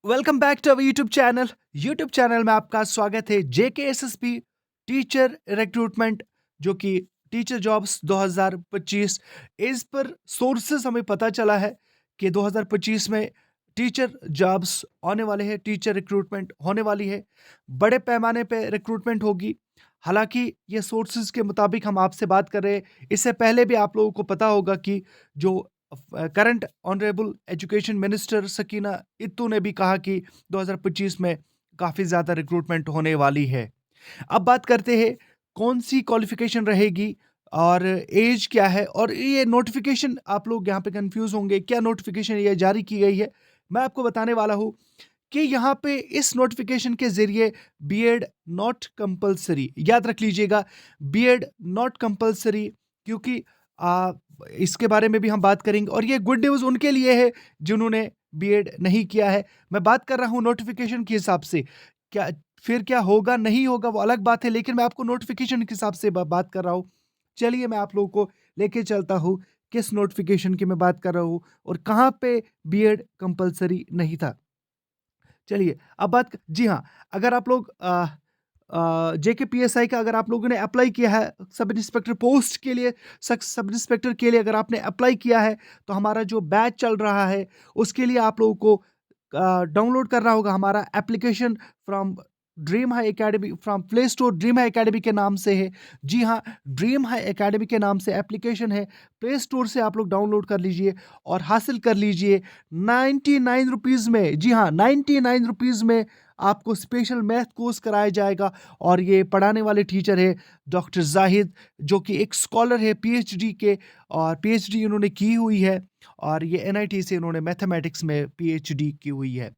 Welcome back to our YouTube channel में आपका स्वागत है। जेकेएसएसपी टीचर रिक्रूटमेंट जो कि टीचर जॉब्स 2025 इस पर सोर्सेस हमें पता चला है कि 2025 में टीचर जॉब्स आने वाले हैं, टीचर रिक्रूटमेंट होने वाली है, बड़े पैमाने पे रिक्रूटमेंट होगी। हालांकि ये सोर्सेज के मुताबिक हम आपसे बात कर रहे हैं। इससे पहले भी आप लोगों को पता होगा कि जो current honourable education minister Sakina Itoo ने भी कहा कि 2025 में काफ़ी ज़्यादा रिक्रूटमेंट होने वाली है। अब बात करते हैं कौन सी क्वालिफिकेशन रहेगी और एज क्या है। और ये नोटिफिकेशन आप लोग यहाँ पे कंफ्यूज होंगे, क्या नोटिफिकेशन ये जारी की गई है। मैं आपको बताने वाला हूँ कि यहाँ पे इस नोटिफिकेशन के जरिए बीएड नॉट कंपलसरी, याद रख लीजिएगा, बीएड नॉट कंपलसरी, क्योंकि इसके बारे में भी हम बात करेंगे। और ये गुड न्यूज़ उनके लिए है जिन्होंने बीएड नहीं किया है। मैं बात कर रहा हूँ नोटिफिकेशन के हिसाब से। क्या फिर क्या होगा नहीं होगा वो अलग बात है, लेकिन मैं आपको नोटिफिकेशन के हिसाब से बात कर रहा हूँ। चलिए मैं आप लोगों को लेके चलता हूँ किस नोटिफिकेशन की मैं बात कर रहा हूँ और कहाँ पे बीएड कंपलसरी नहीं था। चलिए अब जी हाँ, अगर आप लोग जेकेपीएसआई का अगर आप लोगों ने अप्लाई किया है सब इंस्पेक्टर पोस्ट के लिए, सब इंस्पेक्टर के लिए अगर आपने अप्लाई किया है, तो हमारा जो बैच चल रहा है उसके लिए आप लोगों को डाउनलोड करना होगा हमारा application from dream high academy, from play store. Dream high academy के नाम से है। जी हाँ, ड्रीम हाई एकेडमी के नाम से एप्लीकेशन है। प्ले स्टोर से आप लोग डाउनलोड कर लीजिए और हासिल कर लीजिए 99 रुपीज़ में। जी हाँ, 99 रुपीज़ में आपको स्पेशल मैथ कोर्स कराया जाएगा। और ये पढ़ाने वाले टीचर है डॉक्टर जाहिद, जो कि एक स्कॉलर है पीएचडी के, और पीएचडी उन्होंने की हुई है। और ये एनआईटी से उन्होंने मैथमेटिक्स में पीएचडी की हुई है।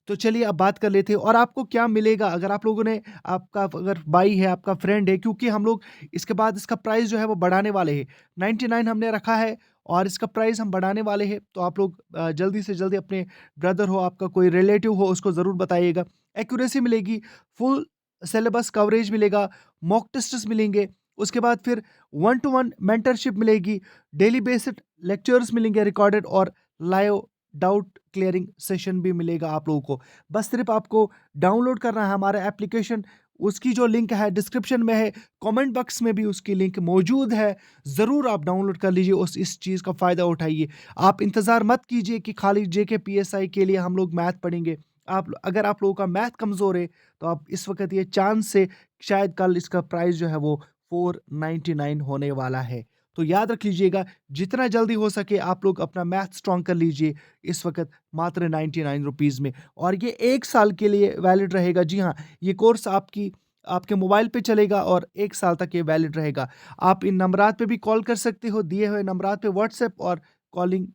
तो चलिए अब बात कर लेते हैं और आपको क्या मिलेगा अगर आप लोगों ने, आपका अगर भाई है, आपका फ्रेंड है, क्योंकि हम लोग इसके बाद इसका प्राइस जो है वो बढ़ाने वाले हैं। 99 हमने रखा है और इसका प्राइस हम बढ़ाने वाले हैं। तो आप लोग जल्दी से जल्दी अपने ब्रदर हो, आपका कोई रिलेटिव हो, उसको ज़रूर बताइएगा। एक्यूरेसी मिलेगी, फुल सिलेबस कवरेज मिलेगा, मॉक टेस्ट्स मिलेंगे, उसके बाद फिर 1-to-1 मेंटरशिप मिलेगी, डेली बेस्ड लेक्चर्स मिलेंगे रिकॉर्डेड, और लाइव डाउट क्लियरिंग सेशन भी मिलेगा आप लोगों को। बस सिर्फ आपको डाउनलोड करना है हमारा एप्लीकेशन। उसकी जो लिंक है डिस्क्रिप्शन में है, कमेंट बॉक्स में भी उसकी लिंक मौजूद है। ज़रूर आप डाउनलोड कर लीजिए, उस इस चीज़ का फ़ायदा उठाइए। आप इंतज़ार मत कीजिए कि खाली जेके पीएसआई के लिए हम लोग मैथ पढ़ेंगे। आप अगर आप लोगों का मैथ कमज़ोर है, तो आप इस वक्त ये चांस से शायद कल इसका प्राइस जो है वो 499 होने वाला है। तो याद रख लीजिएगा, जितना जल्दी हो सके आप लोग अपना मैथ स्ट्रॉन्ग कर लीजिए इस वक्त मात्र 99 रुपीज़ में। और ये 1 साल के लिए वैलिड रहेगा। जी हाँ, ये कोर्स आपके मोबाइल पे चलेगा और 1 साल तक ये वैलिड रहेगा। आप इन नंबरात पे भी कॉल कर सकते हो, दिए हुए नंबरात पे व्हाट्सएप और कॉलिंग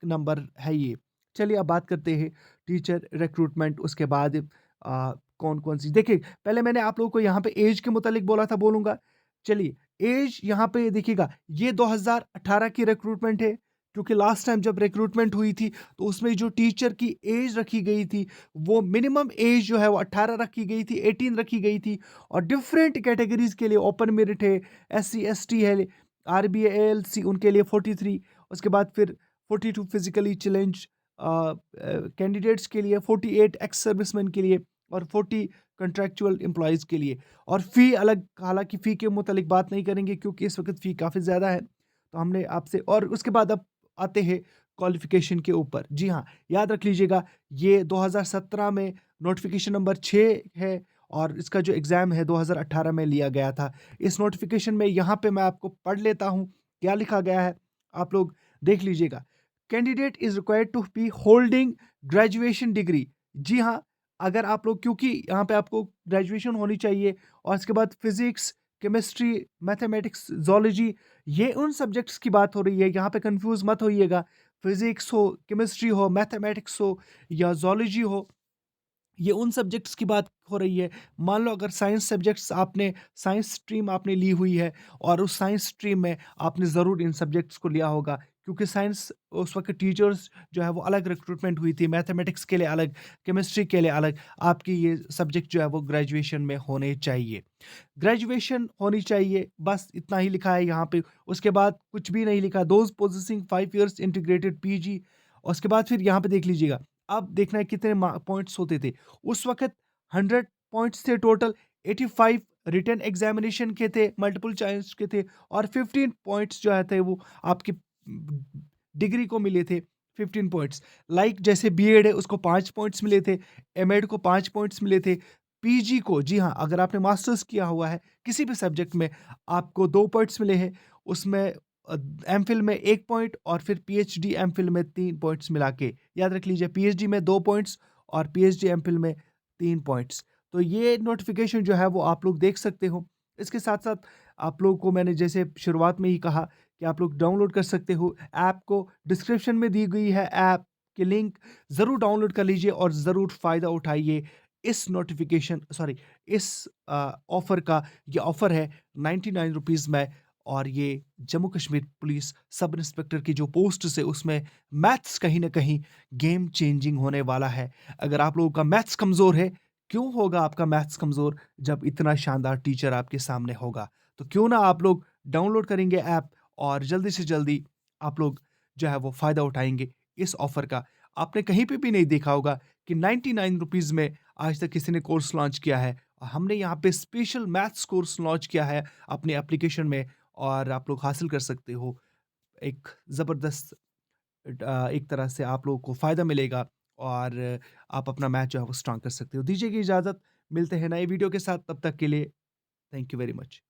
नंबर है ये। चलिए अब बात करते हैं टीचर रिक्रूटमेंट, उसके बाद कौन कौन सी, देखिए पहले मैंने आप लोगों को यहाँ पे एज के मुतालिक बोला था, बोलूँगा। चलिए एज यहाँ पे देखिएगा, ये 2018 की रिक्रूटमेंट है, क्योंकि लास्ट टाइम जब रिक्रूटमेंट हुई थी तो उसमें जो टीचर की एज रखी गई थी, वो मिनिमम एज जो है वो 18 रखी गई थी, 18 रखी गई थी। और डिफरेंट कैटेगरीज के लिए ओपन मेरिट है, एससी एसटी है, आरबीए एएलसी उनके लिए 43, उसके बाद फिर 42 फिजिकली चैलेंज कैंडिडेट्स के लिए, 48 एक्स सर्विसमैन के लिए, और 40 कॉन्ट्रैक्चुअल एम्प्लॉयज़ के लिए। और फ़ी अलग, हालांकि फ़ी के मुतालिक बात नहीं करेंगे क्योंकि इस वक्त फ़ी काफ़ी ज़्यादा है। तो हमने आपसे, और उसके बाद अब आते हैं क्वालिफ़िकेशन के ऊपर। जी हाँ, याद रख लीजिएगा, ये 2017 में नोटिफ़िकेशन नंबर 6 है और इसका जो एग्ज़ाम है 2018 में लिया गया था। इस नोटिफ़िकेशन में यहाँ पे मैं आपको पढ़ लेता हूँ, क्या लिखा गया है, आप लोग देख लीजिएगा। Candidate is required to be holding graduation degree. जी हाँ, अगर आप लोग, क्योंकि यहाँ पे आपको ग्रेजुएशन होनी चाहिए, और इसके बाद फिज़िक्स, केमिस्ट्री, मैथमेटिक्स, ज़ूलॉजी, ये उन सब्जेक्ट्स की बात हो रही है, यहाँ पे कंफ्यूज मत होइएगा। फिज़िक्स हो, केमिस्ट्री हो, मैथमेटिक्स हो या ज़ूलॉजी हो, ये उन सब्जेक्ट्स की बात हो रही है। मान लो अगर साइंस सब्जेक्ट्स आपने, साइंस स्ट्रीम आपने ली हुई है, और उस साइंस स्ट्रीम में आपने ज़रूर इन सब्जेक्ट्स को लिया होगा, क्योंकि साइंस उस वक्त टीचर्स जो है वो अलग रिक्रूटमेंट हुई थी, मैथमेटिक्स के लिए अलग, केमिस्ट्री के लिए अलग। आपकी ये सब्जेक्ट जो है वो ग्रेजुएशन में होने चाहिए। ग्रेजुएशन होनी चाहिए, बस इतना ही लिखा है यहाँ पे। उसके बाद कुछ भी नहीं लिखा। Those possessing 5 years integrated PG. उसके बाद फिर यहाँ पे देख लीजिएगा, अब देखना है कितने पॉइंट्स होते थे। उस वक़्त 100 पॉइंट्स थे टोटल, 85 रिटन एग्ज़ामिनेशन के थे, मल्टीपल चॉइस के थे और 15 पॉइंट्स जो है थे वो आपकी डिग्री को मिले थे 15 पॉइंट्स। लाइक जैसे बीएड है उसको 5 पॉइंट्स मिले थे, एमएड को 5 पॉइंट्स मिले थे, पीजी को जी हाँ, अगर आपने मास्टर्स किया हुआ है किसी भी सब्जेक्ट में आपको 2 पॉइंट्स मिले हैं। उसमें एमफिल में 1 पॉइंट और फिर पीएचडी एमफिल में 3 पॉइंट्स मिला के याद रख लीजिए, पीएचडी में 2 पॉइंट्स और पीएचडी एमफिल में 3 पॉइंट्स। तो ये नोटिफ़िकेशन जो है वो आप लोग देख सकते हो। इसके साथ-साथ आप लोगों को मैंने जैसे शुरुआत में ही कहा कि आप लोग डाउनलोड कर सकते हो ऐप को, डिस्क्रिप्शन में दी गई है ऐप की लिंक, ज़रूर डाउनलोड कर लीजिए और ज़रूर फ़ायदा उठाइए इस नोटिफ़िकेशन सॉरी इस ऑफ़र का। ये ऑफ़र है ₹99 में और ये Jammu Kashmir police sub inspector की जो पोस्ट है उसमें मैथ्स कहीं न कहीं गेम चेंजिंग होने वाला है। अगर आप लोगों का मैथ्स कमज़ोर है, क्यों होगा आपका मैथ्स कमज़ोर जब इतना शानदार टीचर आपके सामने होगा? तो क्यों ना आप लोग डाउनलोड करेंगे ऐप और जल्दी से जल्दी आप लोग जो है वो फ़ायदा उठाएँगे इस ऑफ़र का। आपने कहीं पे भी नहीं देखा होगा कि ₹99 में आज तक किसी ने कोर्स लॉन्च किया है। हमने यहाँ पे स्पेशल मैथ्स कोर्स लॉन्च किया है अपने एप्लीकेशन में और आप लोग हासिल कर सकते हो। एक ज़बरदस्त एक तरह से आप लोगों को फ़ायदा मिलेगा और आप अपना मैथ जो है वो स्ट्रॉन्ग कर सकते हो। दीजिए इजाज़त, मिलते हैं नए वीडियो के साथ, तब तक के लिए थैंक यू वेरी मच।